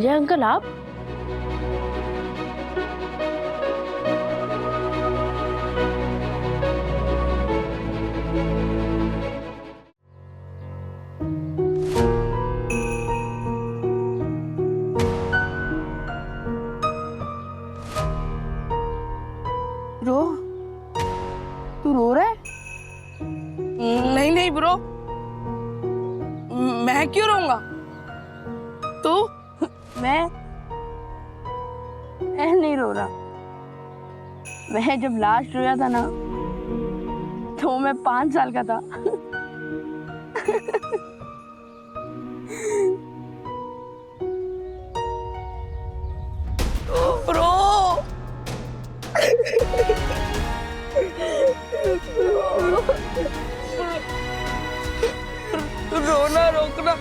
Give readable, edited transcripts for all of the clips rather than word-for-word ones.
Sanjay uncle आप? Bro, तू रो रहा है? नहीं नहीं ब्रो, मैं क्यों रोऊंगा? तू? मैं नहीं रो रहा। मैं जब लास्ट रोया था ना, तो मैं 5 साल का था। ब्रो रोना रोकना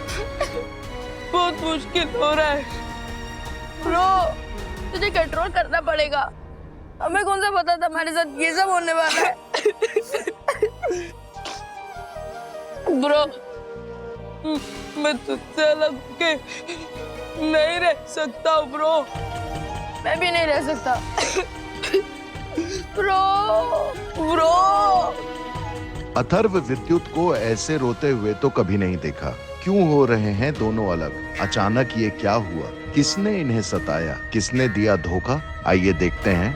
बहुत मुश्किल हो रहा है। ब्रो, तुझे कंट्रोल करना पड़ेगा। हमें कौन सा पता था हमारे साथ ये सब होने वाला है। ब्रो, मैं तुझसे अलग के नहीं रह सकता ब्रो। मैं भी नहीं रह सकता। ब्रो, ब्रो अथर्व विद्युत को ऐसे रोते हुए तो कभी नहीं देखा। क्यों हो रहे हैं दोनों अलग? अचानक ये क्या हुआ? किसने इन्हें सताया? किसने दिया धोखा? आइए देखते हैं।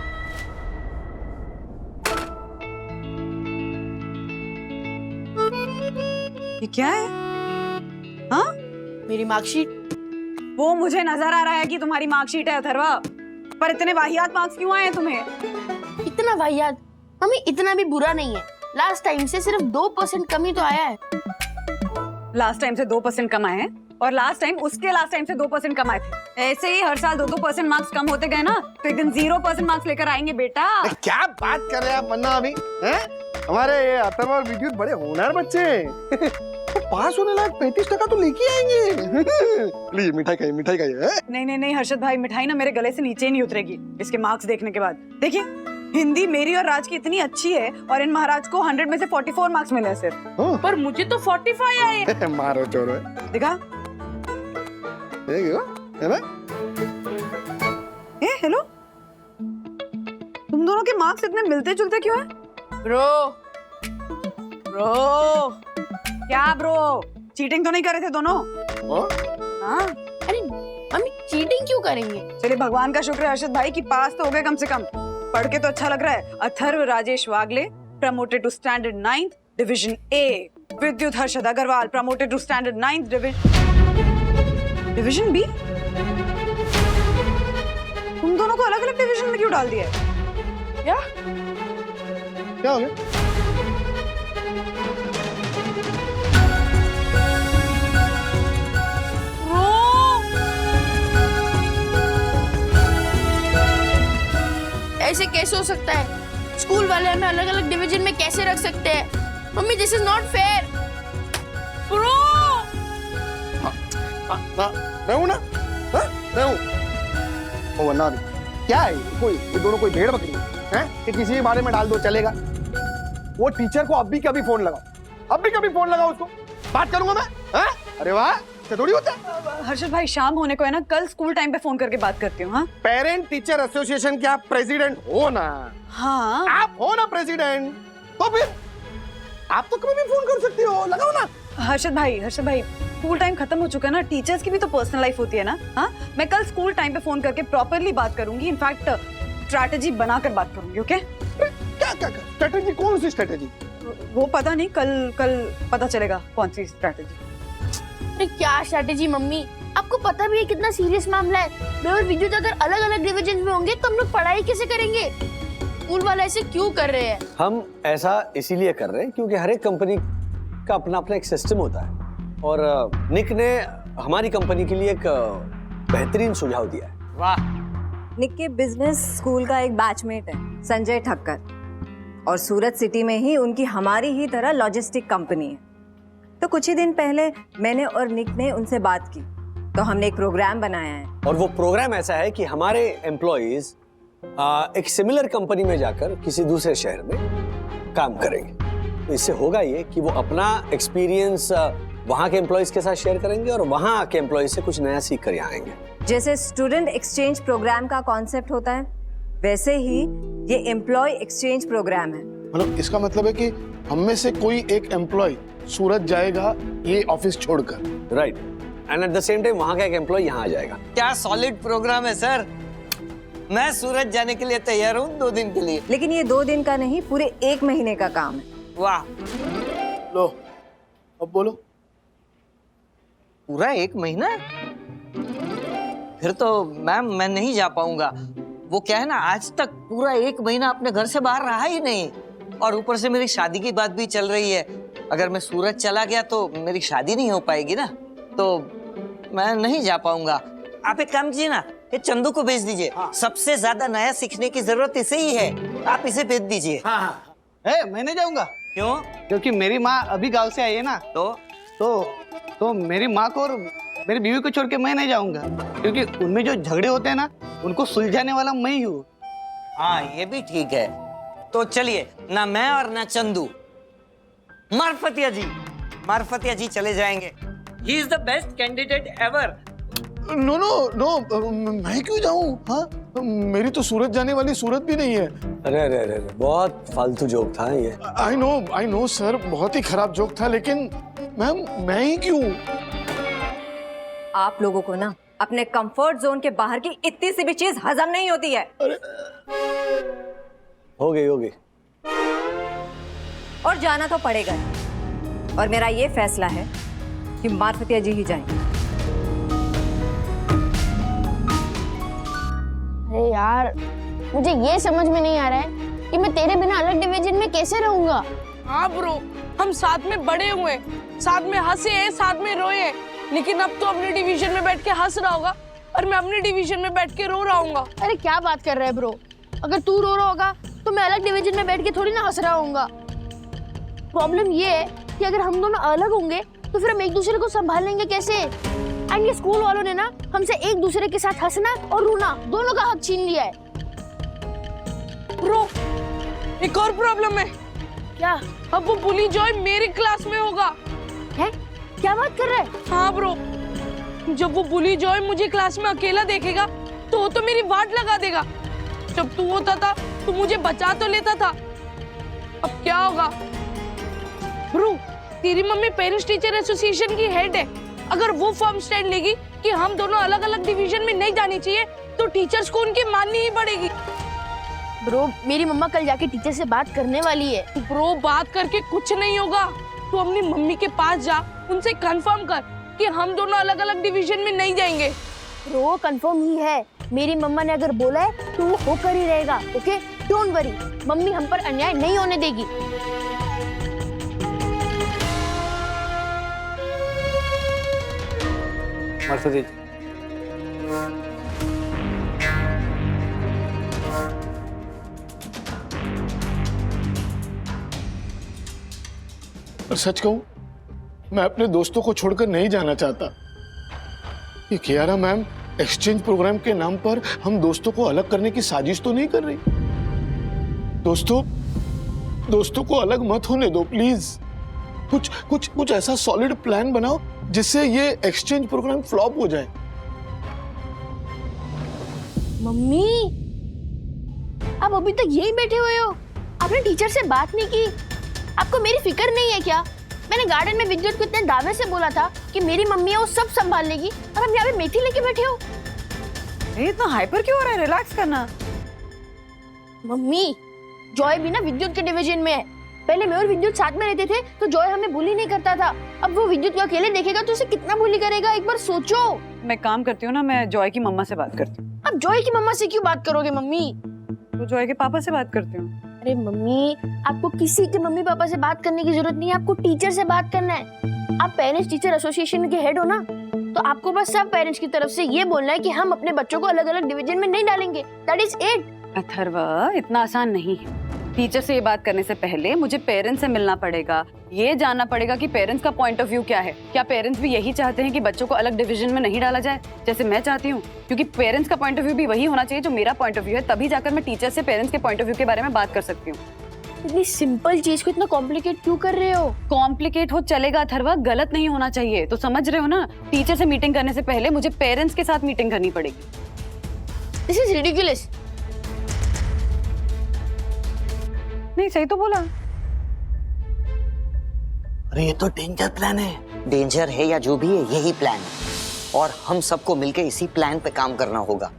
ये क्या है? हाँ? मेरी मार्कशीट। वो मुझे नजर आ रहा है कि तुम्हारी मार्कशीट है अथर्वा, पर इतने वाहियात मार्क्स क्यों आए हैं तुम्हें? इतना वाहियात? मम्मी, इतना भी बुरा नहीं है। लास्ट टाइम से सिर्फ 2% कमी तो आया है। लास्ट टाइम से 2% कम आए हैं और लास्ट टाइम उसके लास्ट टाइम से 2% कम आए थे। ऐसे ही हर साल 2-2% मार्क्स कम होते गए ना, तो एक दिन 0% मार्क्स लेकर आएंगे बेटा। क्या बात कर रहे हैं आप मन्ना अभी? हैं? हमारे ये अथर्व और विद्युत बड़े होनहार बच्चे हैं। तो पास होने लायक 35% तो लेके आएंगे। ली मिठाई खाइए, मिठाई खाइए। नहीं नहीं नहीं हर्षद भाई, मिठाई ना मेरे गले से नीचे ही नहीं उतरेगी इसके मार्क्स देखने के बाद। देखिए, हिंदी मेरी और राज की इतनी अच्छी है और इन महाराज को 100 में से 44 मार्क्स मिले हैं सिर्फ। पर मुझे तो 45 आए। मारो चोरो। दिखा। है ना? हेलो, तुम दोनों के मार्क्स इतने मिलते जुलते क्यों हैं? ब्रो ब्रो क्या ब्रो? चीटिंग तो नहीं कर रहे थे दोनों? हाँ? अरे मम्मी, चीटिंग क्यों करेंगे? चलिए, भगवान का शुक्र है हर्षद भाई कि पास तो हो गए कम से कम। पढ़ के तो अच्छा लग रहा है। Atharva Rajesh Wagle promoted to standard 9th division A. Vidyut Harshad Agarwal promoted to standard 9th division B. तुम दोनों को अलग अलग डिवीजन में क्यों डाल दिया? क्या हो गया? ऐसे कैसे हो सकता है? स्कूल वाले हमें अलग अलग डिवीजन में कैसे रख सकते हैं? Mummy, this is not fair. Bro मैं हूं ना? हाँ? मैं हूं। ओ वन्ना अभी क्या है? ये दोनों कोई भेड़ बकरी है? कि किसी भी बारे में डाल दो चलेगा? वो टीचर को अब भी कभी फोन लगाओ, अब भी कभी फोन लगाओ, उसको बात करूंगा मैं। हाँ? अरे वाह, थोड़ी होता है। हर्षद भाई, शाम होने को है ना, कल स्कूल टाइम पे फोन करके बात करती हूँ। हाँ? पेरेंट टीचर एसोसिएशन के आप प्रेसिडेंट हो ना? हाँ, आप हो ना प्रेसिडेंट, तो फिर आप तो कभी भी फोन कर सकती हो, लगाओ ना। हर्षद भाई स्कूल टाइम खत्म हो चुका है ना, टीचर्स की भी तो पर्सनल लाइफ होती है ना। हाँ, मैं कल स्कूल टाइम पे फोन करके प्रॉपरली बात करूंगी। इनफैक्ट स्ट्रैटेजी बनाकर बात करूंगी। ओके? क्या क्या स्ट्रैटेजी? कौन सी स्ट्रैटेजी? वो पता नहीं, कल पता चलेगा कौन सी स्ट्रैटेजी। अरे क्या स्ट्रैटेजी मम्मी? आपको पता भी है कितना सीरियस मामला है। मैं और विद्युत अगर अलग अलग डिवीजन में होंगे तो हम लोग पढ़ाई कैसे करेंगे? स्कूल वाले ऐसे क्यों कर रहे हैं? हम ऐसा इसीलिए कर रहे हैं क्योंकि हर एक कंपनी का अपना अपना एक सिस्टम होता है और निक ने हमारी कंपनी के लिए एक बेहतरीन सुझाव दिया है। वाह। निक के बिजनेस स्कूल का एक बैचमेट है संजय ठक्कर, और सूरत सिटी में ही उनकी हमारी ही तरह लॉजिस्टिक कंपनी है। तो कुछ ही दिन पहले मैंने और निक ने उनसे बात की, तो हमने एक प्रोग्राम बनाया है। और वो प्रोग्राम ऐसा है कि हमारे एम्प्लॉइज एक सिमिलर कंपनी में जाकर किसी दूसरे शहर में काम करेंगे। तो इससे होगा ये कि वो अपना एक्सपीरियंस वहाँ के एम्प्लॉइज के साथ शेयर करेंगे और वहाँ के एम्प्लॉइज से कुछ नया सीख कर यहाँ आएंगे। जैसे स्टूडेंट एक्सचेंज प्रोग्राम का कॉन्सेप्ट होता है, वैसे ही ये एम्प्लॉय एक्सचेंज प्रोग्राम है। मतलब इसका मतलब है कि हम में से कोई एक एम्प्लॉय सूरत जाएगा ये ऑफिस छोड़कर। Right, and at the same time वहां का एक एम्प्लॉय यहाँ आ जाएगा। क्या सॉलिड प्रोग्राम है सर। मैं सूरत जाने के लिए तैयार हूँ 2 दिन के लिए। लेकिन ये 2 दिन का नहीं, पूरे 1 महीने का काम है। वाह, लो अब बोलो। पूरा 1 महीना? फिर तो मैम मैं नहीं जा पाऊंगा। वो क्या है ना, आज तक पूरा 1 महीना अपने घर से बाहर रहा ही नहीं, और ऊपर से मेरी शादी की बात भी चल रही है। अगर मैं सूरत चला गया तो मेरी शादी नहीं हो पाएगी ना, तो मैं नहीं जा पाऊंगा। आप एक काम कीजिए ना, ये चंदू को भेज दीजिए। सबसे ज्यादा नया सीखने की जरूरत इसे ही है, आप इसे भेज दीजिए। मैं नहीं जाऊंगा। क्यों? क्योंकि मेरी माँ अभी गांव से आई है ना, तो मेरी माँ को और मेरी बीवी को छोड़ के मैं नहीं जाऊंगा, क्योंकि उनमें जो झगड़े होते हैं ना, उनको सुलझाने वाला मैं ही हूँ। हाँ, ये भी ठीक है। तो चलिए, ना मैं और ना चंदू, मार्फतिया जी चले जाएंगे। He is the best candidate ever. No no no, मैं क्यों जाऊं? हाँ, मेरी तो सूरत जाने वाली सूरत भी नहीं है। अरे अरे अरे, बहुत फालतू जोक था ये। आई नो सर, बहुत ही खराब जोक था, लेकिन मैम मैं ही क्यों? आप लोगों को ना अपने कंफर्ट जोन के बाहर की इतनी सी भी चीज हजम नहीं होती है। हो गई। और जाना तो पड़ेगा, और मेरा ये फैसला है कि मार्फतिया जी ही जाएंगे। अरे यार, मुझे ये समझ में नहीं आ रहा है कि मैं तेरे बिना अलग डिवीजन में कैसे रहूंगा। हाँ ब्रो, हम साथ में बड़े हुए, साथ में हंसे हैं, साथ में रोए हैं, लेकिन अब तो अपने डिवीजन में बैठ के हंस रहा होगा और मैं अपने डिवीजन में बैठ के रो रहा हूँगा। अरे क्या बात कर रहे हैं ब्रो, अगर तू रो रहा होगा तो मैं अलग डिवीजन में बैठ के थोड़ी ना हंस रहा होऊंगा। प्रॉब्लम ये है कि अगर हम दोनों अलग होंगे तो फिर हम एक दूसरे को संभाल लेंगे कैसे? एंड ये स्कूल वालों ने ना हमसे एक दूसरे के साथ हंसना और रोना दोनों का हक छीन लिया है। ब्रो, एक और प्रॉब्लम है। क्या अब वो बुली जॉय मेरी क्लास में होगा। है? क्या बात कर रहा है? हाँ ब्रो, जब वो बुली जॉय मुझे क्लास में अकेला देखेगा तो वो तो मेरी वाट लगा देगा। जब तू होता था तो मुझे बचा तो लेता था, अब क्या होगा? ब्रो, तेरी मम्मी पेरेंट्स टीचर एसोसिएशन की हेड है। अगर वो फर्म स्टैंड लेगी कि हम दोनों अलग अलग डिवीजन में नहीं जानी चाहिए, तो टीचर्स को उनकी माननी ही पड़ेगी। ब्रो, मेरी मम्मा कल जाके टीचर से बात करने वाली है। ब्रो, बात करके कुछ नहीं होगा। तू अपनी मम्मी के पास जा, उनसे कंफर्म कर कि हम दोनों अलग अलग डिवीजन में नहीं जाएंगे। ब्रो, कंफर्म ही है। मेरी मम्मा ने अगर बोला है तो वो होकर ही रहेगा। ओके, डोंट वरी, मम्मी हम पर अन्याय नहीं होने देगी। मार्फतिया जी, और सच कहूं, मैं अपने दोस्तों को छोड़कर नहीं जाना चाहता। ये कियारा मैम एक्सचेंज प्रोग्राम के नाम पर हम दोस्तों को अलग करने की साजिश तो नहीं कर रही? दोस्तों को अलग मत होने दो प्लीज। कुछ ऐसा सॉलिड प्लान बनाओ जिससे ये एक्सचेंज प्रोग्राम फ्लॉप हो जाए। मम्मी, आप अभी तक यही बैठे हुए हो? आपने टीचर से बात नहीं की? आपको मेरी फिक्र नहीं है क्या? मैंने गार्डन में विद्युत को इतने दावे से बोला था कि मेरी मम्मी है वो सब संभाल लेगी, और अब यहाँ पे मेथी लेके बैठे हो। ये इतना हाइपर क्यों हो रहा है? रिलैक्स करना। मम्मी, जॉय भी ना विद्युत के डिवीजन में है। पहले मैं और विद्युत साथ में रहते थे तो जॉय हमें बुली नहीं करता था। अब वो विद्युत को अकेले देखेगा तो उसे कितना बुली करेगा, एक बार सोचो। मैं काम करती हूँ ना, मैं जॉय की मम्मा से बात करती हूँ। अब जॉय की मम्मा से क्यों बात करोगे मम्मी? तो जॉय के पापा से बात करती हूँ। अरे मम्मी, आपको किसी के मम्मी पापा से बात करने की जरूरत नहीं है, आपको टीचर से बात करना है। आप पेरेंट्स टीचर एसोसिएशन के हेड हो ना, तो आपको बस सब पेरेंट्स की तरफ से ये बोलना है कि हम अपने बच्चों को अलग अलग डिवीजन में नहीं डालेंगे। That is it. अथर्व, इतना आसान नहीं है। टीचर से ये बात करने से पहले मुझे पेरेंट्स से मिलना पड़ेगा, ये जानना पड़ेगा कि पेरेंट्स का पॉइंट ऑफ व्यू क्या है। क्या पेरेंट्स भी यही चाहते हैं कि बच्चों को अलग डिवीजन में नहीं डाला जाए जैसे मैं चाहती हूँ? क्योंकि पेरेंट्स का पॉइंट ऑफ व्यू भी वही होना चाहिए जो मेरा पॉइंट ऑफ व्यू है, तभी जाकर मैं टीचर से पेरेंट्स के पॉइंट ऑफ व्यू के बारे में बात कर सकती हूँ। इतनी सिंपल चीज को इतना कॉम्प्लिकेट क्यों कर रहे हो? कॉम्प्लिकेट हो चलेगा अथर्वा, गलत नहीं होना चाहिए। तो समझ रहे हो ना, टीचर से मीटिंग करने से पहले मुझे पेरेंट्स के साथ मीटिंग करनी पड़ेगी। This is ridiculous. नहीं, सही तो बोला। अरे ये तो डेंजर प्लान है। डेंजर है या जो भी है, यही प्लान है और हम सबको मिलकर इसी प्लान पे काम करना होगा।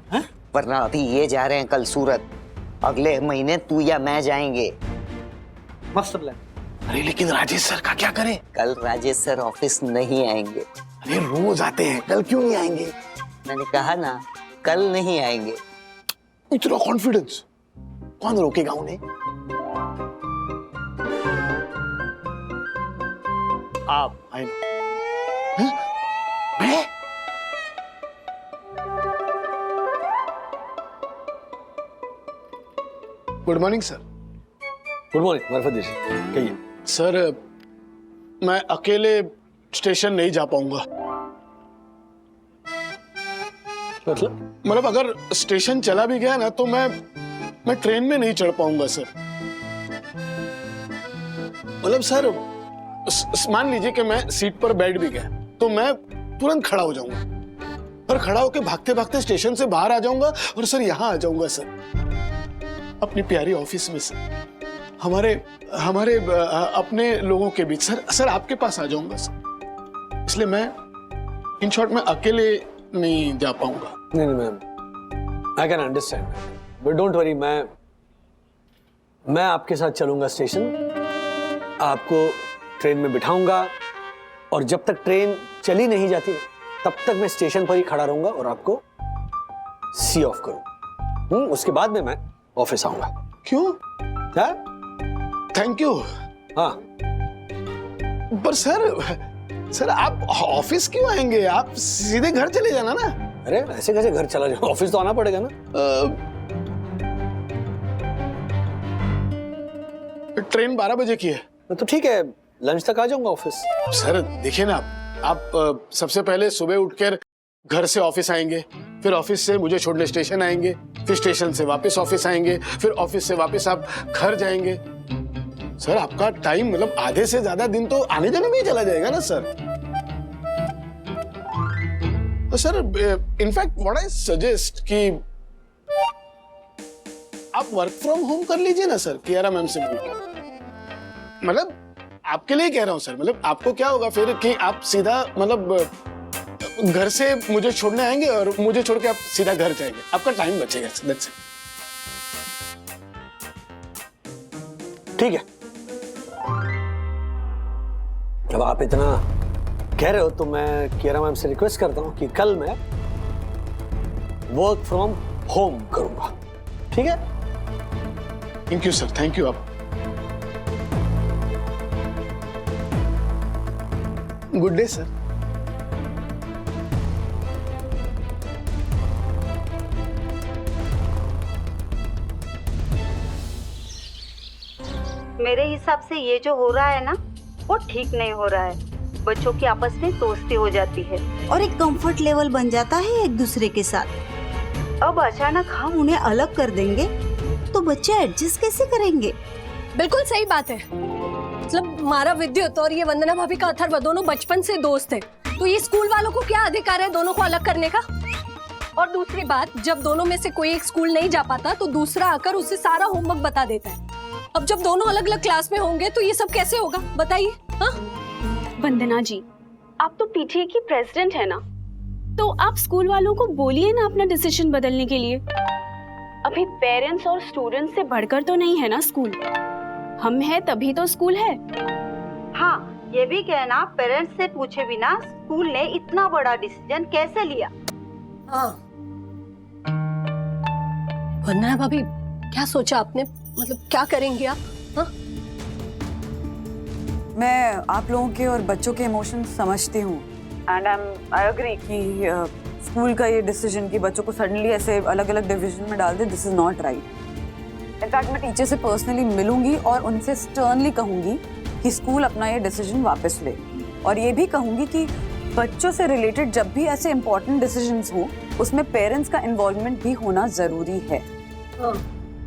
वरना अभी ये जा रहे हैं कल सूरत, अगले महीने तू या मैं जाएंगे। मस्त प्लान। अरे लेकिन राजेश सर का क्या करें? कल राजेश सर ऑफिस नहीं आएंगे। अरे रोज आते हैं, कल क्यों नहीं आएंगे? मैंने कहा ना, कल नहीं आएंगे। इतना कॉन्फिडेंस, कौन रोकेगा उन्हें? आप आए ना? मैं? Good morning sir. Good morning मरफत जी, कहिए। सर मैं अकेले स्टेशन नहीं जा पाऊंगा। मतलब अगर स्टेशन चला भी गया ना तो मैं ट्रेन में नहीं चढ़ पाऊंगा सर। मतलब सर मान लीजिए कि मैं सीट पर बैठ भी गया तो मैं तुरंत खड़ा हो जाऊंगा और खड़ा होकर भागते भागते स्टेशन से बाहर आ जाऊंगा और सर यहाँ आ जाऊंगा सर, अपनी प्यारी ऑफिस में सर, हमारे अपने लोगों के बीच सर आपके पास आ जाऊंगा सर। इसलिए मैं इन शॉर्ट में अकेले नहीं जा पाऊंगा। नहीं ma'am, I can understand, but don't worry, मैं आपके साथ चलूंगा स्टेशन, आपको ट्रेन में बिठाऊंगा और जब तक ट्रेन चली नहीं जाती तब तक मैं स्टेशन पर ही खड़ा रहूंगा और आपको सी ऑफ करूं। उसके बाद में मैं ऑफिस आऊंगा। क्यों? Thank you. हाँ, पर सर आप ऑफिस क्यों आएंगे? आप सीधे घर चले जाना ना। अरे ऐसे कैसे घर चला जाऊं, ऑफिस तो आना पड़ेगा ना। ट्रेन 12 बजे की है। तो ठीक है, लंच तक आ जाऊंगा ऑफिस। सर देखिए ना, आप सबसे पहले सुबह उठकर घर से ऑफिस आएंगे, फिर ऑफिस से मुझे छोड़ने स्टेशन आएंगे, फिर स्टेशन से वापस ऑफिस आएंगे, फिर ऑफिस से वापस आप घर जाएंगे। सर आपका टाइम मतलब आधे से ज्यादा दिन तो आने जाने में ही चला जाएगा ना सर। तो sir in fact what I suggest कि आप वर्क फ्रॉम होम कर लीजिए ना सर, कियारा मैम से मिलकर। मतलब आपके लिए कह रहा हूँ सर, मतलब आपको क्या होगा फिर कि आप सीधा मतलब घर से मुझे छोड़ने आएंगे और मुझे छोड़ के आप सीधा घर जाएंगे, आपका टाइम बचेगा। That's it. ठीक है, जब आप इतना कह रहे हो तो मैं कियारा मैम से रिक्वेस्ट करता हूं कि कल मैं वर्क फ्रॉम होम करूंगा। ठीक है? Thank you sir, thank you. आप गुड डे सर। मेरे हिसाब से ये जो हो रहा है ना वो ठीक नहीं हो रहा है। बच्चों की आपस में दोस्ती हो जाती है और एक कंफर्ट लेवल बन जाता है एक दूसरे के साथ। अब अचानक हम उन्हें अलग कर देंगे तो बच्चे एडजस्ट कैसे करेंगे? बिल्कुल सही बात है। मतलब हमारा विद्युत और ये वंदना भाभी का अथर्व दोनों बचपन से दोस्त थे, तो ये स्कूल वालों को क्या अधिकार है दोनों को अलग करने का? और दूसरी बात, जब दोनों में से कोई एक स्कूल नहीं जा पाता तो दूसरा आकर उसे सारा होमवर्क बता देता है। अब जब दोनों अलग अलग क्लास में होंगे तो ये सब कैसे होगा बताइए? हाँ, वंदना जी, आप तो पीटीए की प्रेसिडेंट है ना, तो आप स्कूल वालों को बोलिए ना अपना डिसीजन बदलने के लिए। अभी पेरेंट्स और स्टूडेंट्स से बढ़कर तो नहीं है ना स्कूल, हम हैं तभी तो स्कूल है। हाँ, ये भी कहना पेरेंट्स से पूछे बिना स्कूल ने इतना बड़ा डिसीजन कैसे लिया? हाँ। वंदना भाभी, क्या सोचा आपने? मतलब क्या करेंगे आप? हाँ? मैं आप लोगों के और बच्चों के इमोशंस समझती हूँ एंड आई एग्री कि स्कूल का ये डिसीजन कि बच्चों को सडनली ऐसे अलग अलग डिवीजन में डाल दे, this is not right. In fact मैं टीचर से पर्सनली मिलूंगी और उनसे स्टर्नली कहूंगी कि स्कूल अपना ये डिसीजन वापस ले, और ये भी कहूंगी कि बच्चों से रिलेटेड जब भी ऐसे इंपॉर्टेंट डिसीजंस हो उसमें पेरेंट्स का इन्वॉल्वमेंट भी होना जरूरी है।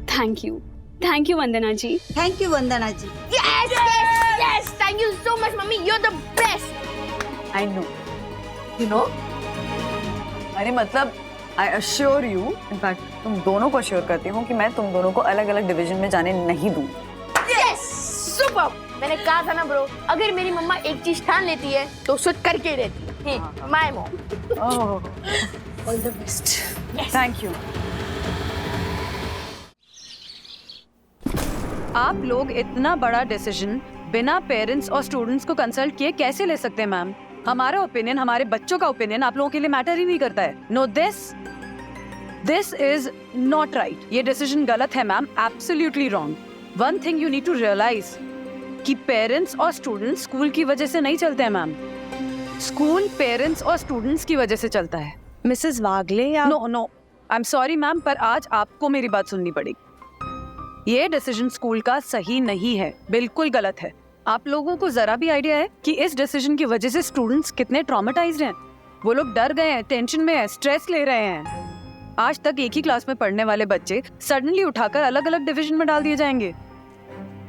Thank you. Thank you Vandana ji. Thank you Vandana ji. Yes, yes, yes. Thank you so much, mummy. You're the best. I know. You know? अरे मतलब I assure you, in fact, तुम दोनों को अश्योर करती हूँ कि मैं तुम दोनों को अलग अलग डिवीजन में जाने नहीं दूँ। Yes, super. मैंने कहा था ना ब्रो, अगर मेरी मम्मा एक चीज ठान लेती है तो उसे करके रहती है। My mom. Oh, all the best. Thank you. आप लोग इतना बड़ा डिसीजन बिना पेरेंट्स और स्टूडेंट्स को कंसल्ट किए कैसे ले सकते हैं मैम? हमारा ओपिनियन, हमारे बच्चों का ओपिनियन आप लोगों के लिए मैटर ही नहीं करता है। No, this is not right. ये डिसीजन गलत है ma'am, absolutely wrong. One thing you need to realise कि पेरेंट्स और स्टूडेंट्स स्कूल की वजह से नहीं चलते हैं मैम। स्कूल पेरेंट्स और स्टूडेंट्स की वजह से चलता है। मिसेस वागले या no, I am sorry ma'am, पर आज आपको मेरी बात सुननी पड़ेगी। ये डिसीजन स्कूल का सही नहीं है, बिल्कुल गलत है। आप लोगों को जरा भी आइडिया है कि इस डिसीजन की वजह से स्टूडेंट्स कितने ट्रॉमेटाइज्ड हैं? वो लोग डर गए हैं, टेंशन में हैं, स्ट्रेस ले रहे हैं। आज तक एक ही क्लास में पढ़ने वाले बच्चे सडनली उठाकर अलग अलग डिवीजन में डाल दिए जाएंगे।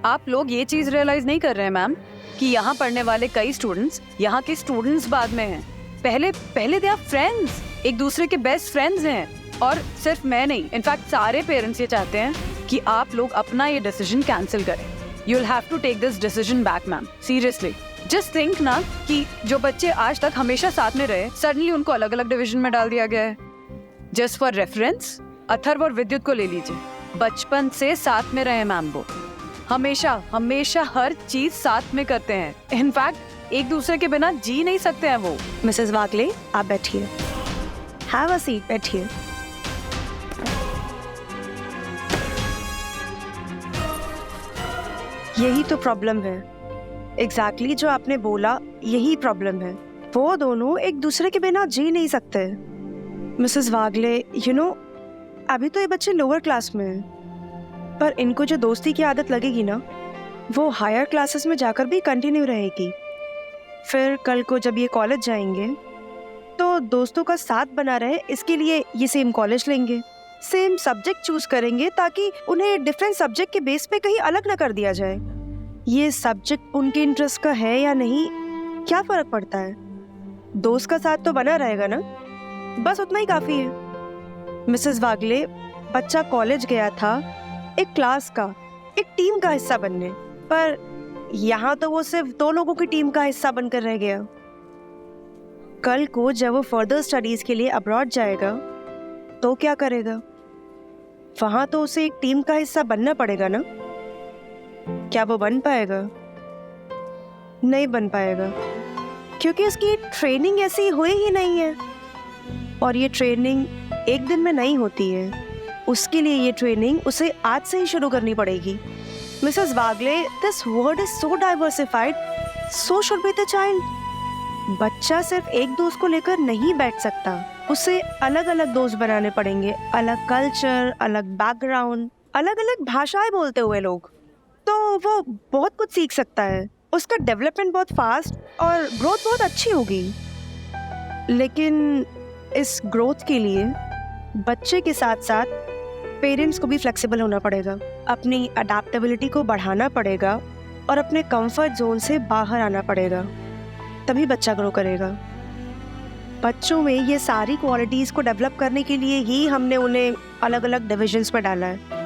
आप लोग ये चीज रियलाइज नहीं कर रहे हैं मैम कि यहाँ पढ़ने वाले कई स्टूडेंट्स यहाँ के स्टूडेंट्स बाद में हैं। पहले दे आर फ्रेंड्स, एक दूसरे के बेस्ट फ्रेंड्स हैं। और सिर्फ मैं नहीं, इनफैक्ट सारे पेरेंट्स ये चाहते हैं कि आप लोग अपना ये डिसीजन कैंसिल करें। You'll have to take this decision back, ma'am. Seriously. Just think ना कि जो बच्चे आज तक हमेशा साथ में रहे, सडनली उनको अलग अलग डिवीजन में डाल दिया गया है। Just for reference, अथर्व और विद्युत को ले लीजिए। बचपन से साथ में रहे मैम वो। हमेशा हर चीज साथ में करते हैं। इनफैक्ट एक दूसरे के बिना जी नहीं सकते हैं वो। मिसेस वागले, आप बैठिए। हैव अ सीट, बैठिए। यही तो प्रॉब्लम है। एग्जैक्टली जो आपने बोला, यही प्रॉब्लम है। वो दोनों एक दूसरे के बिना जी नहीं सकते। मिसेस वागले, यू नो, अभी तो ये बच्चे लोअर क्लास में हैं, पर इनको जो दोस्ती की आदत लगेगी ना, वो हायर क्लासेस में जाकर भी कंटिन्यू रहेगी। फिर कल को जब ये कॉलेज जाएंगे तो दोस्तों का साथ बना रहे, इसके लिए ये सेम कॉलेज लेंगे, सेम सब्जेक्ट चूज करेंगे, ताकि उन्हें डिफरेंट सब्जेक्ट के बेस पे कहीं अलग ना कर दिया जाए। ये सब्जेक्ट उनके इंटरेस्ट का है या नहीं, क्या फर्क पड़ता है? दोस्त का साथ तो बना रहेगा ना, बस उतना ही काफी है। मिसेस वागले, बच्चा कॉलेज गया था एक क्लास का, एक टीम का हिस्सा बनने, पर यहाँ तो वो सिर्फ 2 लोगों की टीम का हिस्सा बनकर रह गया। कल को जब वो फर्दर स्टडीज के लिए अब्रॉड जाएगा तो क्या करेगा? वहां तो उसे एक टीम का हिस्सा बनना पड़ेगा ना। क्या वो बन पाएगा? नहीं बन पाएगा, क्योंकि उसकी ट्रेनिंग ऐसी हुई ही नहीं है। और ये ट्रेनिंग एक दिन में नहीं होती है, उसके लिए ये ट्रेनिंग उसे आज से ही शुरू करनी पड़ेगी। Mrs Wagle, this world is so diversified, so should be the child. बच्चा सिर्फ एक दोस्त को लेकर नहीं बैठ सकता, उसे अलग अलग दोस्त बनाने पड़ेंगे, अलग कल्चर, अलग बैकग्राउंड, अलग अलग भाषाएं बोलते हुए लोग, तो वो बहुत कुछ सीख सकता है। उसका डेवलपमेंट बहुत फास्ट और ग्रोथ बहुत अच्छी होगी। लेकिन इस ग्रोथ के लिए बच्चे के साथ साथ पेरेंट्स को भी फ्लेक्सिबल होना पड़ेगा, अपनी अडेप्टेबिलिटी को बढ़ाना पड़ेगा और अपने कंफर्ट जोन से बाहर आना पड़ेगा, तभी बच्चा ग्रो करेगा। बच्चों में ये सारी क्वालिटीज़ को डेवलप करने के लिए ही हमने उन्हें अलग अलग डिविजन्स में डाला है।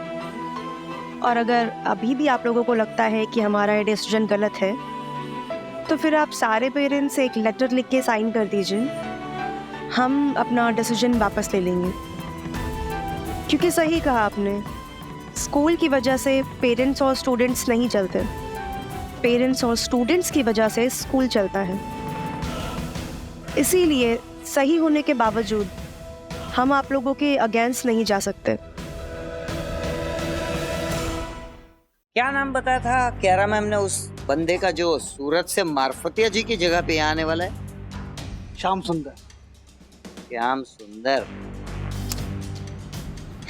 और अगर अभी भी आप लोगों को लगता है कि हमारा ये डिसीजन गलत है, तो फिर आप सारे पेरेंट्स एक लेटर लिख के साइन कर दीजिए, हम अपना डिसीजन वापस ले लेंगे। क्योंकि सही कहा आपने, स्कूल की वजह से पेरेंट्स और स्टूडेंट्स नहीं चलते, पेरेंट्स और स्टूडेंट्स की वजह से स्कूल चलता है। इसीलिए सही होने के बावजूद हम आप लोगों के अगेंस्ट नहीं जा सकते। क्या नाम बताया था क्यारा मैम ने उस बंदे का जो सूरत से मार्फतिया जी की जगह पे आने वाला है? श्याम सुंदर। श्याम सुंदर।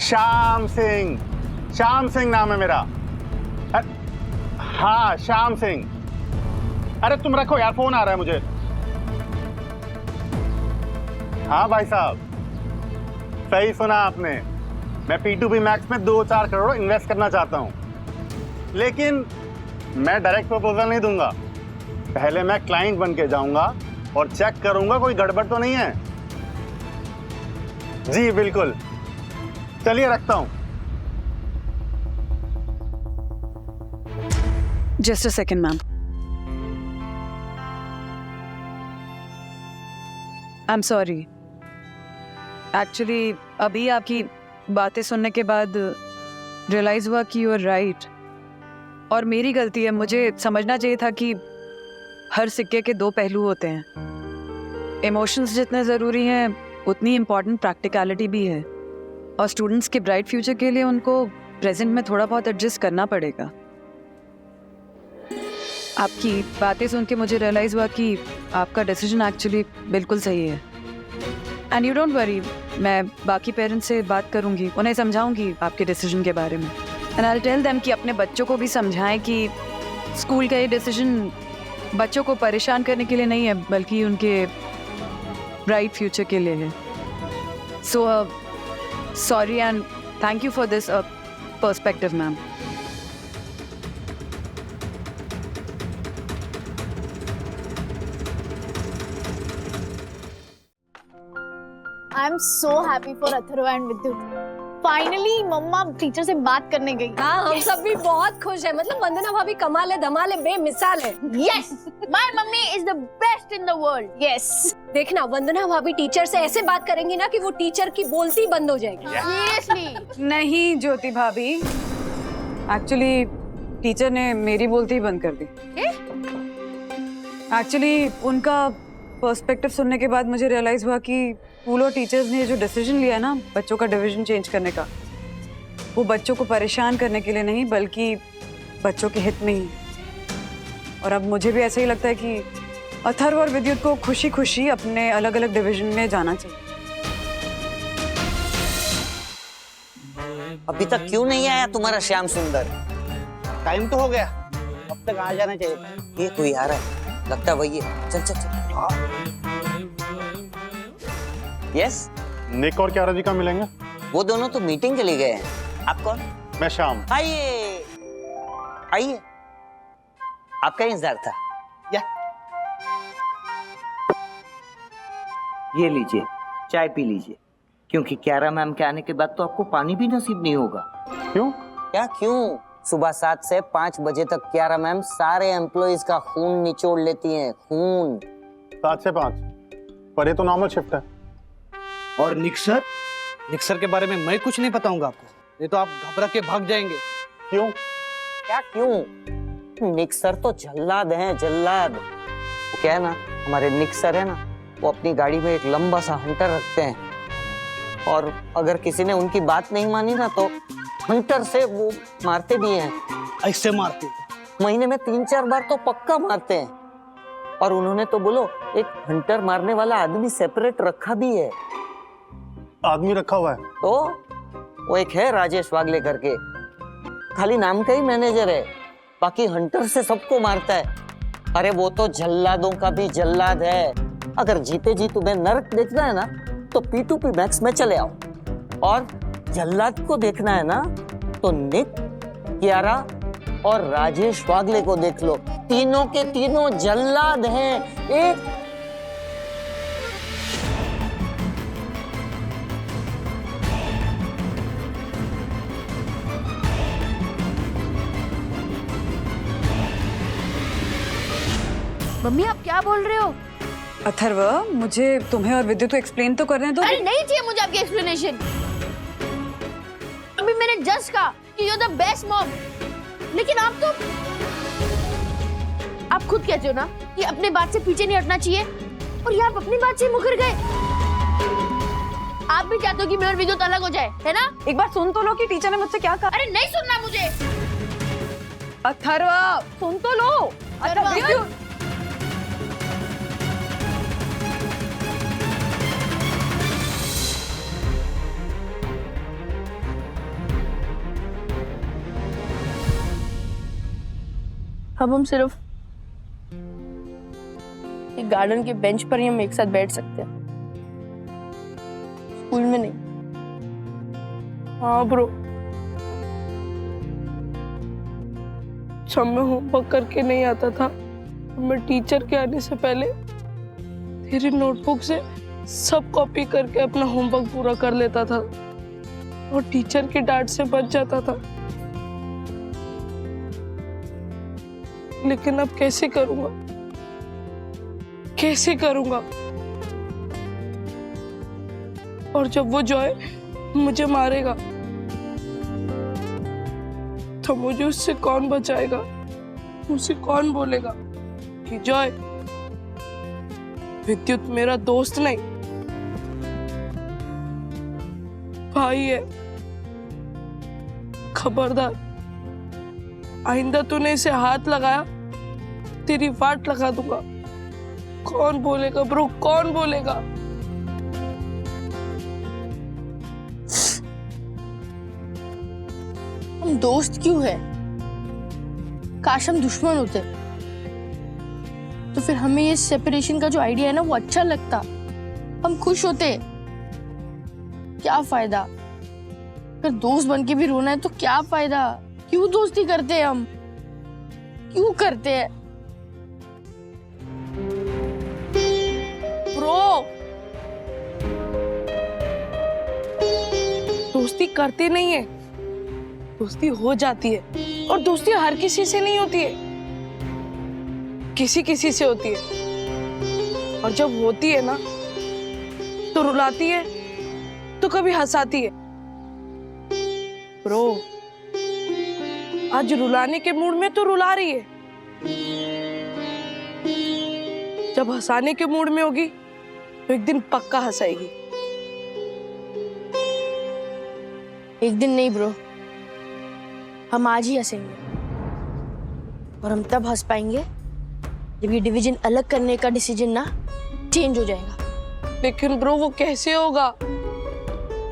श्याम सिंह नाम है मेरा। हाँ, श्याम सिंह। अरे तुम रखो यार, फोन आ रहा है मुझे। हाँ भाई साहब, सही सुना आपने। मैं P2P मैक्स में 2-4 करोड़ इन्वेस्ट करना चाहता हूँ। लेकिन मैं डायरेक्ट प्रपोजल नहीं दूंगा, पहले मैं क्लाइंट बन के जाऊंगा और चेक करूंगा कोई गड़बड़ तो नहीं है। जी बिल्कुल, चलिए रखता हूं। Just a second ma'am. I am sorry, actually अभी आपकी बातें सुनने के बाद रियलाइज हुआ कि यू आर राइट, और मेरी गलती है। मुझे समझना चाहिए था कि हर सिक्के के दो पहलू होते हैं। इमोशंस जितने ज़रूरी हैं उतनी इम्पॉर्टेंट प्रैक्टिकलिटी भी है, और स्टूडेंट्स के ब्राइट फ्यूचर के लिए उनको प्रेजेंट में थोड़ा बहुत एडजस्ट करना पड़ेगा। आपकी बातें सुन के मुझे रियलाइज़ हुआ कि आपका डिसीजन एक्चुअली बिल्कुल सही है। एंड यू डोंट वरी, मैं बाकी पेरेंट्स से बात करूंगी, उन्हें समझाऊंगी आपके डिसीजन के बारे में। And I will tell them कि अपने बच्चों को भी समझाएं कि स्कूल का ये डिसीजन बच्चों को परेशान करने के लिए नहीं है, बल्कि उनके ब्राइट फ्यूचर के लिए है। So sorry and thank you for this perspective ma'am. I am so happy for Atharva and विद्युत। फाइनली मम्मा टीचर से बात करने गई। हाँ, हम सब भी बहुत खुश है। मतलब वंदना भाभी कमाल है, धमाल है, बेमिसाल है। Yes, my mummy is the best in the world. Yes, देखना वंदना भाभी टीचर से ऐसे बात करेंगी ना कि वो टीचर की बोलती बंद हो जाएगी। सीरियसली नहीं ज्योति भाभी, एक्चुअली टीचर ने मेरी बोलती ही बंद कर दी। एक्चुअली उनका पर्सपेक्टिव सुनने के बाद मुझे रियलाइज हुआ कि स्कूल और टीचर्स ने जो डिसीजन लिया ना बच्चों का डिवीजन चेंज करने का, वो बच्चों को परेशान करने के लिए नहीं बल्कि बच्चों के हित में ही। और अब मुझे भी ऐसा ही लगता है कि अथर्व और विद्युत को खुशी खुशी अपने अलग अलग डिवीजन में जाना चाहिए। अभी तक क्यों नहीं आया तुम्हारा श्याम सुंदर? टाइम तो हो गया, अब तक आ जाना चाहिए। ये कोई आ रहा है, लगता वही है। चल चल चल। यस, निक और क्यारा जी का मिलेंगे? वो दोनों तो मीटिंग के लिए गए हैं। आप कौन? मैं श्याम। आइए आइए, आपका इंतजार था। या ये लीजिए, चाय पी लीजिए, क्योंकि क्यारा मैम के आने के बाद तो आपको पानी भी नसीब नहीं होगा। क्यों? क्या क्यों? सुबह 7 से 5 बजे तक क्यारा मैम सारे एम्प्लॉइज का खून निचोड़ लेती हैं। खून 7 से 5, पर ये तो नॉर्मल शिफ्ट है। और निक्सर के बारे में मैं कुछ नहीं बताऊंगा आपको, ये तो आप घबरा के भाग जाएंगे। क्यों? क्या क्यों? निक्सर तो जल्लाद हैं, जल्लाद। वो क्या है ना, हमारे निक्सर है ना, वो अपनी गाड़ी में एक लंबा सा हंटर रखते हैं, और अगर किसी ने उनकी बात नहीं मानी ना तो हंटर से वो मारते भी हैं। ऐसे मारते? महीने में 3-4 बार तो पक्का मारते हैं। और उन्होंने तो बोलो एक हंटर मारने वाला आदमी सेपरेट रखा भी है। आदमी रखा हुआ है? तो वो एक है राजेश वागले करके, खाली नाम का ही मैनेजर है, बाकी हंटर से सबको मारता है। अरे वो तो जल्लादों का भी जल्लाद है। अगर जीते जी तुम्हें नर्क देखना है ना तो P2P मैक्स में चले आओ, और जल्लाद को देखना है ना तो निक, क्यारा और राजेश वागले को देख लो। तीनों के तीनों जल्लाद हैं। एक मम्मी आप क्या बोल रहे हो? अथर्व, मुझे तुम्हें और विद्युत को एक्सप्लेन तो करने दो। अरे नहीं चाहिए मुझे आपकी एक्सप्लेनेशन। अभी मैंने जस्ट कहा कि you are the best mom, लेकिन आप तो आप खुद कहते हो ना कि अपने बात से पीछे नहीं हटना चाहिए, और ये आप अपनी बात से मुकर गए। आप भी चाहते हो कि मैं और विद्युत अलग हो जाए, है ना? एक बार सुन तो लो कि टीचर ने मुझसे क्या कहा। अरे नहीं सुनना मुझे। अथर्व सुन तो लो। अथर्व अब हम सिर्फ एक गार्डन के बेंच पर ही हम एक साथ बैठ सकते हैं, स्कूल में नहीं। हाँ ब्रो, जब मैं होमवर्क करके नहीं आता था, मैं टीचर के आने से पहले तेरी नोटबुक से सब कॉपी करके अपना होमवर्क पूरा कर लेता था और टीचर की डांट से बच जाता था। लेकिन अब कैसे करूंगा, कैसे करूंगा? और जब वो जॉय मुझे मारेगा तो मुझे उससे कौन बचाएगा? उसे कौन बोलेगा कि जॉय, विद्युत मेरा दोस्त नहीं, भाई है। खबरदार, आइंदा तूने इसे हाथ लगाया, तेरी वाट लगा दूंगा। कौन बोलेगा ब्रो, कौन बोलेगा? हम दोस्त क्यों है? काश हम दुश्मन होते तो फिर हमें ये सेपरेशन का जो आइडिया है ना वो अच्छा लगता, हम खुश होते। क्या फायदा? अगर दोस्त बन के भी रोना है तो क्या फायदा? क्यों दोस्ती करते हैं हम? क्यों करते हैं ब्रो? दोस्ती करते नहीं है, दोस्ती हो जाती है। और दोस्ती हर किसी से नहीं होती है, किसी किसी से होती है। और जब होती है ना तो रुलाती है तो कभी हंसाती है। ब्रो, आज रुलाने के मूड में तो रुला रही है, जब हंसाने के मूड में होगी तो एक दिन पक्का हंसाएगी। एक दिन नहीं ब्रो, हम आज ही हंसेंगे। और हम तब हंस पाएंगे जब ये डिवीजन अलग करने का डिसीजन ना चेंज हो जाएगा। लेकिन ब्रो वो कैसे होगा?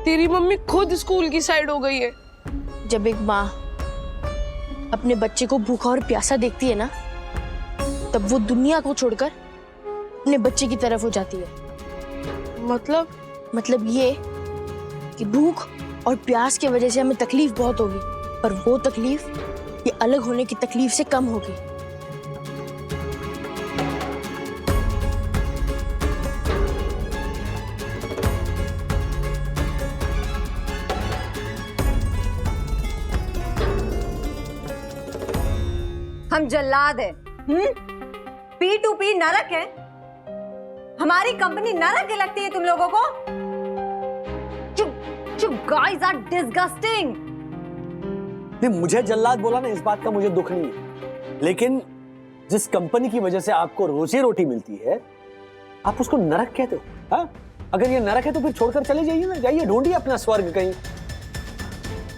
तेरी मम्मी खुद स्कूल की साइड हो गई है। जब एक माँ अपने बच्चे को भूखा और प्यासा देखती है ना, तब वो दुनिया को छोड़कर अपने बच्चे की तरफ हो जाती है। मतलब ये कि भूख और प्यास की वजह से हमें तकलीफ बहुत होगी, पर वो तकलीफ ये अलग होने की तकलीफ से कम होगी। हम जल्लाद है, P2P नरक है। हमारी कंपनी नरक की लगती है तुम लोगों को? You guys are disgusting। नहीं, मुझे जल्लाद बोला ना, इस बात का मुझे दुख नहीं है, लेकिन जिस कंपनी की वजह से आपको रोजी रोटी मिलती है, आप उसको नरक कहते हो? हाँ? अगर ये नरक है तो फिर छोड़कर चले जाइए ना, जाइए ढूंढिए अपना स्वर्ग कहीं।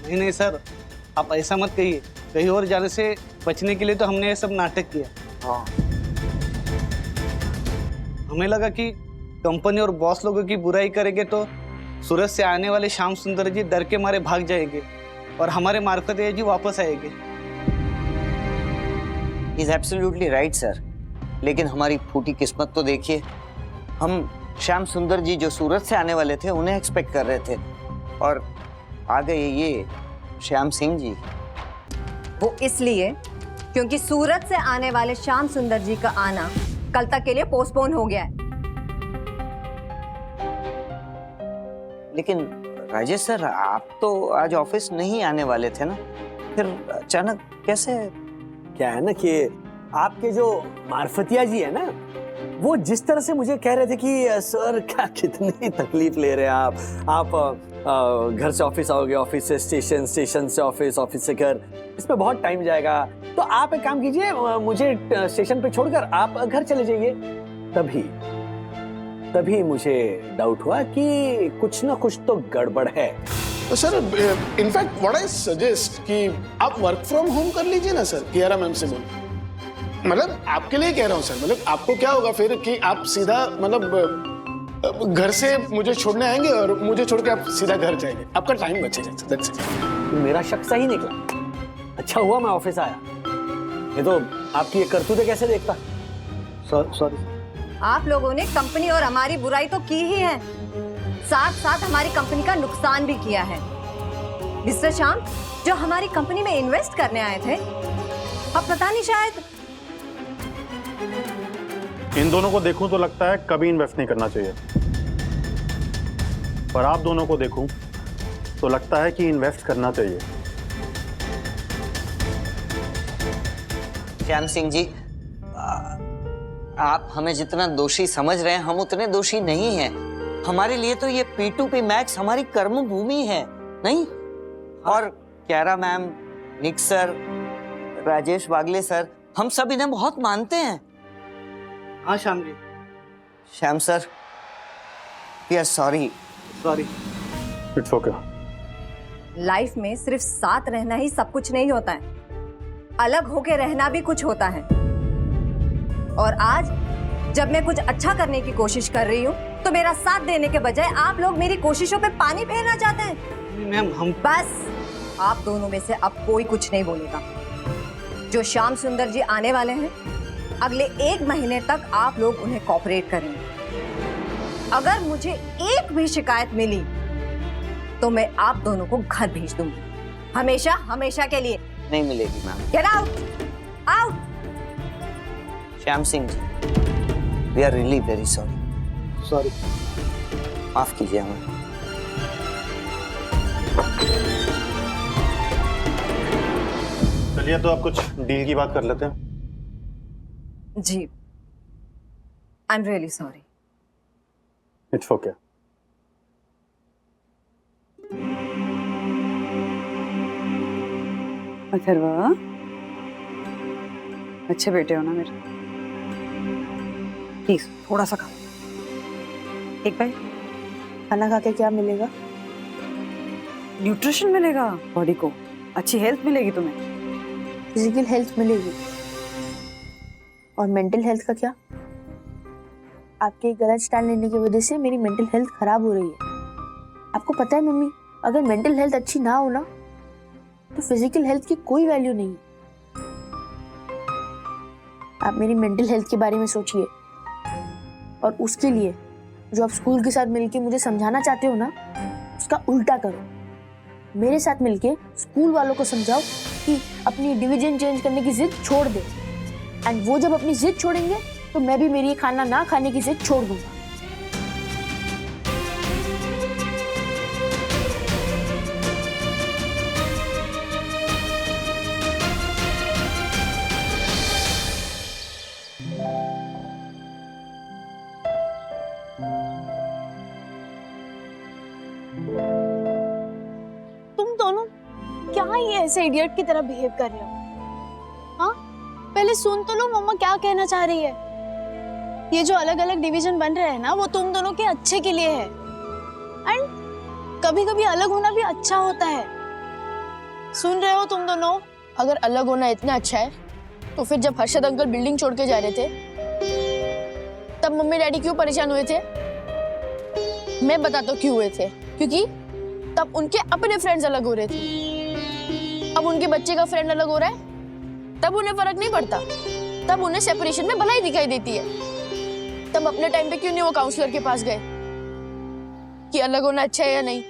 नहीं नहीं सर, आप ऐसा मत कहिए। कहीं और जाने से बचने के लिए तो हमने ये सब नाटक किया। हाँ। हमें लगा कि कंपनी और बॉस लोगों की बुराई करेंगे तो सूरत से आने वाले श्याम सुंदर जी डर के मारे भाग जाएंगे और हमारे मार्फत ये जी वापस आएंगे। He's absolutely right, sir. लेकिन हमारी फूटी किस्मत तो देखिए, हम श्याम सुंदर जी जो सूरत से आने वाले थे उन्हें एक्सपेक्ट कर रहे थे, और आ गए ये श्याम सिंह जी। वो इसलिए क्योंकि सूरत से आने वाले श्याम सुंदर जी का आना कल तक के लिए पोस्टपोन हो गया है। लेकिन राजेश सर, आप तो आज ऑफिस नहीं आने वाले थे ना, फिर अचानक कैसे? क्या है ना कि आपके जो मार्फतिया जी है ना, वो जिस तरह से मुझे कह रहे थे कि सर क्या कितनी तकलीफ ले रहे हैं आप घर से ऑफिस आओगे, ऑफिस से स्टेशन, स्टेशन से ऑफिस, ऑफिस से घर, इसमें बहुत टाइम जाएगा, तो आप एक काम कीजिए, मुझे स्टेशन पे छोड़कर आप घर चले जाइए। तभी मुझे डाउट हुआ कि कुछ ना कुछ तो गड़बड़ है। तो sir, in fact what I suggest कि आप वर्क फ्रॉम होम कर लीजिए ना सर, कियारा मैम से बोल। मतलब आपके लिए कह रहा हूँ सर, मतलब आपको क्या होगा फिर कि आप सीधा मतलब घर से मुझे छोड़ने आएंगे और मुझे छोड़ के आप सीधा घर जाएंगे, आपका टाइम बचेगा। मेरा शक सही निकला, अच्छा हुआ मैं ऑफिस आया, ये तो आपकी ये करतूतें कैसे देखता। सॉरी। आप लोगों ने कंपनी और हमारी बुराई तो की ही है, साथ साथ हमारी कंपनी का नुकसान भी किया है। मिस्टर श्याम, जो हमारी कंपनी में इन्वेस्ट करने आए थे, अब पता नहीं, शायद इन दोनों को देखूं तो लगता है कभी इन्वेस्ट नहीं करना चाहिए, पर आप दोनों को देखूं तो लगता है कि इन्वेस्ट करना चाहिए। श्याम सिंह जी, आप हमें जितना दोषी समझ रहे हैं, हम उतने दोषी नहीं हैं। हमारे लिए तो ये P2P मैक्स हमारी कर्म भूमि है, नहीं? और Kiara ma'am, Nick sir, Rajesh Wagle sir, हम सब इन्हें बहुत मानते हैं। हाँ Shyam ji. Shyam sir, we are sorry. Sorry. It's okay. Life में सिर्फ साथ रहना ही सब कुछ नहीं होता है, अलग होके रहना भी कुछ होता है। और आज जब मैं कुछ अच्छा करने की कोशिश कर रही हूँ तो मेरा साथ देने के बजाय आप लोग मेरी कोशिशों पे पानी फेरना चाहते हैं। मैम हम बस आप दोनों में से अब कोई कुछ नहीं बोलेगा। जो श्याम सुंदर जी आने वाले हैं, अगले 1 महीने तक आप लोग उन्हें कोऑपरेट करेंगे। अगर मुझे एक भी शिकायत मिली तो मैं आप दोनों को घर भेज दूंगी, हमेशा हमेशा के लिए। नहीं मिलेगी मैम। Get out, out. Shyam Singh ji, we are really very sorry. Sorry. माफ कीजिए हमें। चलिए तो आप कुछ डील की बात कर लेते हैं। जी, I am really sorry. It's okay. Atharva, अच्छे बेटे हो ना मेरे, प्लीज थोड़ा सा खा। एक बार खाना खा के क्या मिलेगा? न्यूट्रिशन मिलेगा बॉडी को, अच्छी हेल्थ मिलेगी तुम्हें। फिजिकल हेल्थ मिलेगी, और मेंटल हेल्थ का क्या? आपके गलत स्टैंड लेने की वजह से मेरी मेंटल हेल्थ खराब हो रही है। आपको पता है मम्मी, अगर मेंटल हेल्थ अच्छी ना हो ना तो फिजिकल हेल्थ की कोई वैल्यू नहीं। आप मेरी मेंटल हेल्थ के बारे में सोचिए, और उसके लिए जो आप स्कूल के साथ मिलके मुझे समझाना चाहते हो ना, उसका उल्टा करो। मेरे साथ मिलके स्कूल वालों को समझाओ कि अपनी डिवीजन चेंज करने की जिद छोड़ दे। एंड वो जब अपनी जिद छोड़ेंगे तो मैं भी मेरी खाना ना खाने की जिद छोड़ दूंगा। तुम दोनों क्या ये ऐसे इडियट की तरह बिहेव कर रहे हो? हाँ, पहले सुन तो लो मम्मा क्या कहना चाह रही है। ये जो अलग अलग डिवीजन बन रहे हैं ना, वो तुम दोनों के अच्छे के लिए है। एंड कभी कभी अलग होना भी अच्छा होता है। सुन रहे हो तुम दोनों? अगर अलग होना इतना अच्छा है तो फिर जब हर्षद अंकल बिल्डिंग छोड़ के जा रहे थे तब मम्मी डैडी क्यों परेशान हुए थे? मैं बताता हूँ क्यों हुए थे। क्योंकि तब उनके अपने फ्रेंड्स अलग हो रहे थे। अब उनके बच्चे का फ्रेंड अलग हो रहा है, तब उन्हें फर्क नहीं पड़ता। तब उन्हें सेपरेशन में भलाई दिखाई देती है। तब अपने टाइम पे क्यों नहीं वो काउंसलर के पास गए कि अलग होना अच्छा है या नहीं?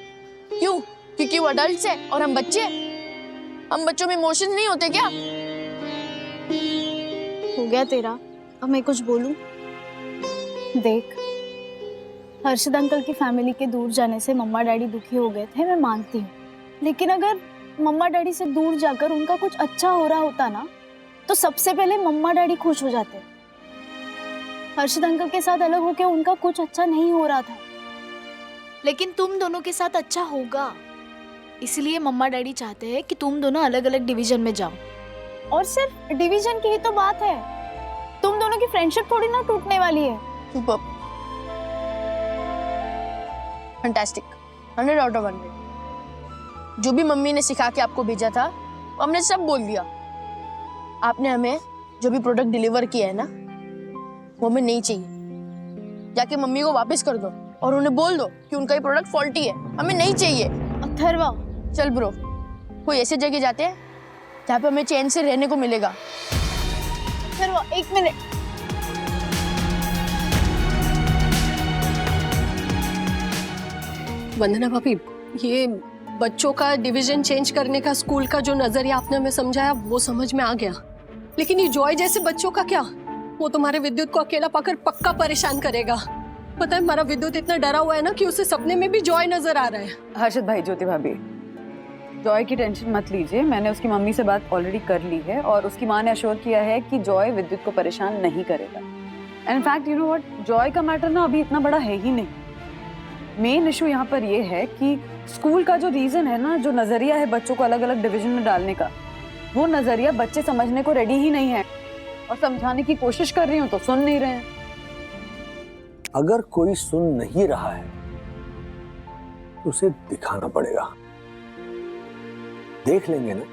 क्यों? क्योंकि वो अडल्ट्स है और हम बच्चे हैं। हम बच्चों में इमोशन नहीं होते क्या? हो गया तेरा, अब मैं कुछ बोलूं? देख, हर्षद अंकल की फैमिली के दूर जाने से मम्मा डैडी दुखी हो गए थे, मैं मानती हूँ। लेकिन अगर मम्मा डैडी से दूर जाकर उनका कुछ अच्छा हो रहा होता ना, तो सबसे पहले मम्मा डैडी खुश हो जाते। हर्षद अंकल के साथ अलग होकर उनका कुछ अच्छा नहीं हो रहा था, लेकिन तुम दोनों के साथ अच्छा होगा। इसलिए मम्मा डैडी चाहते हैं कि तुम दोनों अलग अलग डिवीजन में जाओ। और सिर्फ डिवीजन की ही तो बात है, तुम दोनों की फ्रेंडशिप थोड़ी ना टूटने वाली है। Superb, fantastic, 100 out of 100। जो भी मम्मी ने सिखा के आपको भेजा था वो हमने सब बोल दिया। आपने हमें जो भी प्रोडक्ट डिलीवर किया है ना, वो हमें नहीं चाहिए। जाके मम्मी को वापस कर दो और उन्हें बोल दो कि उनका ये प्रोडक्ट फॉल्टी है, हमें नहीं चाहिए। अथर्वा, चल ब्रो, कोई ऐसी जगह जाते हैं जहाँ पे हमें चैन से रहने को मिलेगा। अथर्वा, 1 मिनट। वंदना भाभी, ये बच्चों का डिवीजन चेंज करने का स्कूल का जो नजरिया आपने हमें समझाया वो समझ में आ गया। लेकिन ये जॉय जैसे बच्चों का क्या? वो तुम्हारे विद्युत को अकेला पाकर पक्का परेशान करेगा। पता है हमारा विद्युत इतना डरा हुआ है ना कि उसे सपने में भी जॉय नजर आ रहा है। हर्षद भाई, ज्योति भाभी, जॉय की टेंशन मत लीजिए। मैंने उसकी मम्मी से बात ऑलरेडी कर ली है और उसकी माँ ने अश्योर किया है कि जॉय विद्युत को परेशान नहीं करेगा। And in fact you know what, Joy का मैटर ना अभी इतना बड़ा है ही नहीं। मेन इशू यहाँ पर ये है कि स्कूल का जो रीजन है ना, जो नजरिया है बच्चों को अलग अलग डिवीजन में डालने का, वो नजरिया बच्चे समझने को रेडी ही नहीं है। और समझाने की कोशिश कर रही हूँ तो सुन नहीं रहे हैं। अगर कोई सुन नहीं रहा है तो उसे दिखाना पड़ेगा। देख लेंगे ना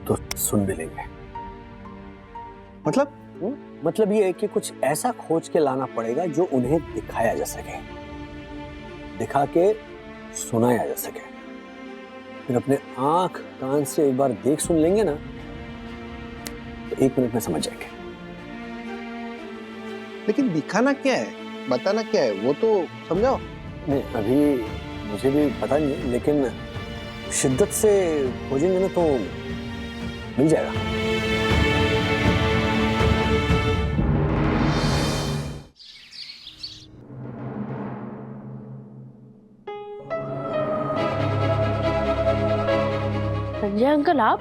तो सुन भी लेंगे। मतलब ये है कि कुछ ऐसा खोज के लाना पड़ेगा जो उन्हें दिखाया जा सके, दिखा के सुनाया जा सके। फिर अपने आंख कान से एक बार देख सुन लेंगे ना तो 1 मिनट में समझ जाएंगे। लेकिन दिखाना क्या है, बताना क्या है, वो तो समझाओ। नहीं, अभी मुझे भी पता नहीं है, लेकिन शिद्दत से खोजेंगे ना तो मिल जाएगा। संजय अंकल, आप?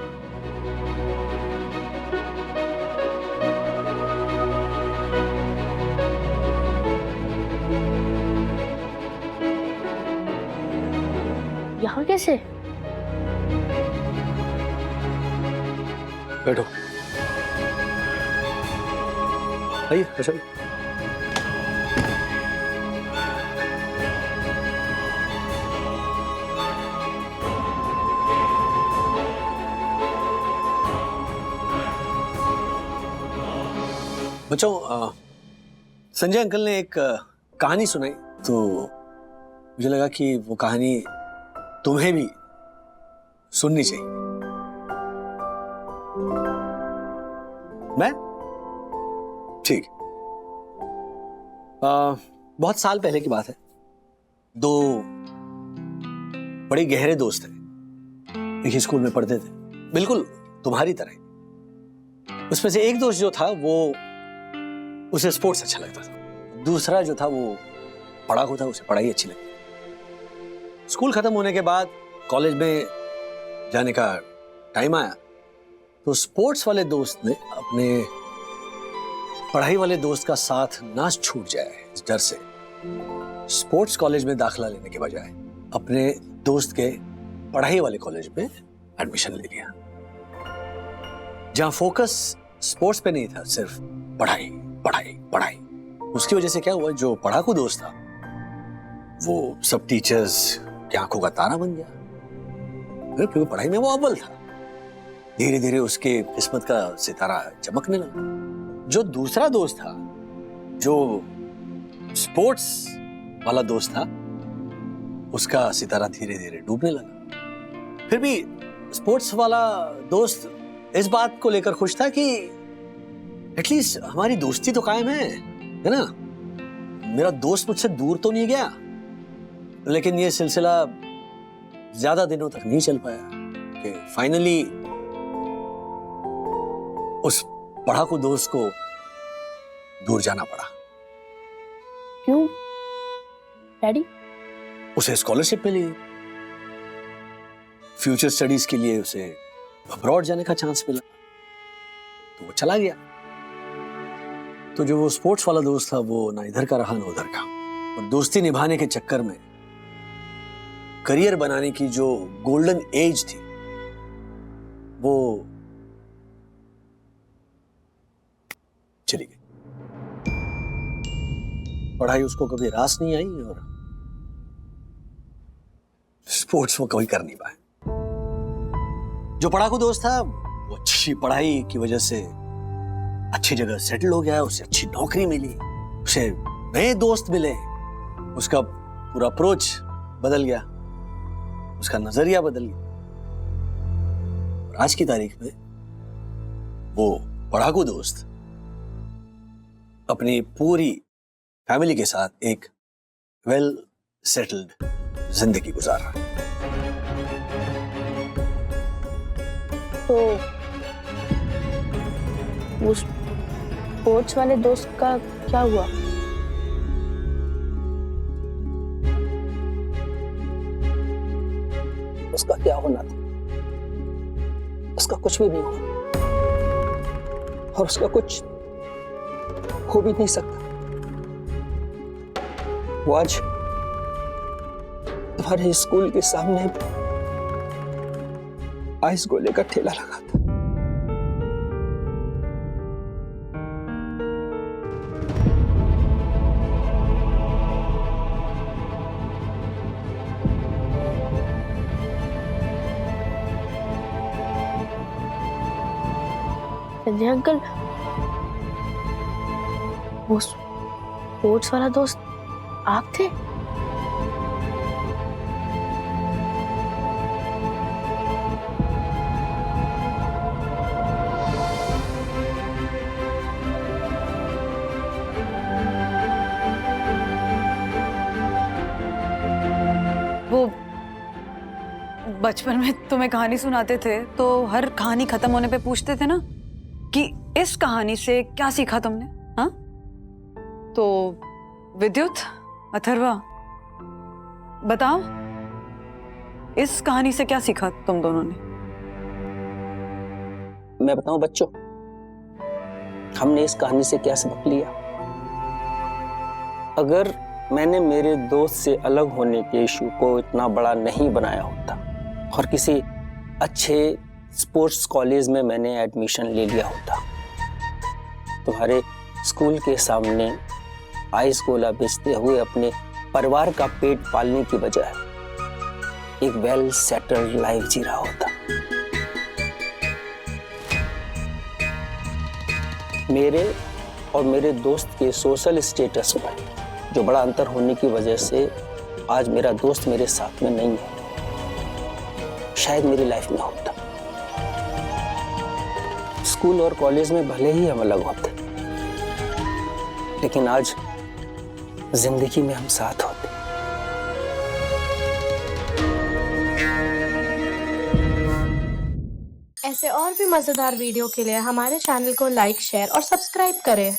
यहाँ कैसे? बैठो। आइए, अच्छा। बच्चों, संजय अंकल ने एक कहानी सुनाई तो मुझे लगा कि वो कहानी तुम्हें भी सुननी चाहिए। मैं? ठीक। बहुत साल पहले की बात है। 2 बड़े गहरे दोस्त थे, एक ही स्कूल में पढ़ते थे, बिल्कुल तुम्हारी तरह। उसमें से एक दोस्त जो था वो, उसे स्पोर्ट्स अच्छा लगता था। दूसरा जो था वो पढ़ाकू था, उसे पढ़ाई अच्छी लगती। स्कूल खत्म होने के बाद कॉलेज में जाने का टाइम आया तो स्पोर्ट्स वाले दोस्त ने अपने पढ़ाई वाले दोस्त का साथ ना छूट जाए इस डर से स्पोर्ट्स कॉलेज में दाखिला लेने के बजाय अपने दोस्त के पढ़ाई वाले कॉलेज में एडमिशन ले लिया, जहां फोकस स्पोर्ट्स पे नहीं था, सिर्फ पढ़ाई पढ़ाई पढ़ाई। उसकी वजह से क्या हुआ, जो पढ़ाकू दोस्त था वो सब टीचर्स की आंखों का तारा बन गया, क्योंकि पढ़ाई में वो अव्वल था। धीरे धीरे उसके किस्मत का सितारा चमकने लगा। जो दूसरा दोस्त था, जो स्पोर्ट्स वाला दोस्त था, उसका सितारा धीरे धीरे डूबने लगा। फिर भी स्पोर्ट्स वाला दोस्त इस बात को लेकर खुश था कि एटलीस्ट हमारी दोस्ती तो कायम है ना, मेरा दोस्त मुझसे दूर तो नहीं गया। लेकिन ये सिलसिला ज्यादा दिनों तक नहीं चल पाया कि फाइनली उस पढ़ाकू दोस्त को दूर जाना पड़ा। क्यों डैडी? उसे स्कॉलरशिप मिली, फ्यूचर स्टडीज के लिए उसे अब्रॉड जाने का चांस मिला, तो वो चला गया। तो जो वो स्पोर्ट्स वाला दोस्त था वो ना इधर का रहा ना उधर का, और दोस्ती निभाने के चक्कर में करियर बनाने की जो गोल्डन एज थी वो चली गई। पढ़ाई उसको कभी रास नहीं आई और स्पोर्ट्स वो कभी कर नहीं पाए। जो पढ़ाकू दोस्त था वो अच्छी पढ़ाई की वजह से अच्छी जगह सेटल हो गया, उसे अच्छी नौकरी मिली, उसे नए दोस्त मिले, उसका पूरा अप्रोच बदल गया, उसका नजरिया बदल गया। और आज की तारीख में वो पढ़ाकू दोस्त अपनी पूरी फैमिली के साथ एक वेल सेटल्ड जिंदगी गुजार रहा है। तो वो स्पोर्ट्स वाले दोस्त का क्या हुआ? उसका क्या होना था? उसका कुछ भी नहीं हुआ और उसका कुछ हो भी नहीं सकता। वो आज तुम्हारे स्कूल के सामने आइस गोले का ठेला लगा था। संजय अंकल, वो स्पोर्ट्स वाला दोस्त आप थे? वो बचपन में तुम्हें कहानी सुनाते थे तो हर कहानी खत्म होने पे पूछते थे ना कि इस कहानी से क्या सीखा तुमने? हाँ, तो विद्युत, अथर्वा, बताओ इस कहानी से क्या सीखा तुम दोनों ने? मैं बताऊं बच्चों, हमने इस कहानी से क्या सबक लिया? अगर मैंने मेरे दोस्त से अलग होने के इशू को इतना बड़ा नहीं बनाया होता और किसी अच्छे स्पोर्ट्स कॉलेज में मैंने एडमिशन ले लिया होता, तुम्हारे स्कूल के सामने आइस गोला बेचते हुए अपने परिवार का पेट पालने की बजाय एक वेल सेटल्ड लाइफ जी रहा होता। मेरे और मेरे दोस्त के सोशल स्टेटस में जो बड़ा अंतर होने की वजह से आज मेरा दोस्त मेरे साथ में नहीं है, शायद मेरी लाइफ में होता। स्कूल और कॉलेज में भले ही हम अलग होते, लेकिन आज जिंदगी में हम साथ होते। ऐसे और भी मजेदार वीडियो के लिए हमारे चैनल को लाइक, शेयर और सब्सक्राइब करें।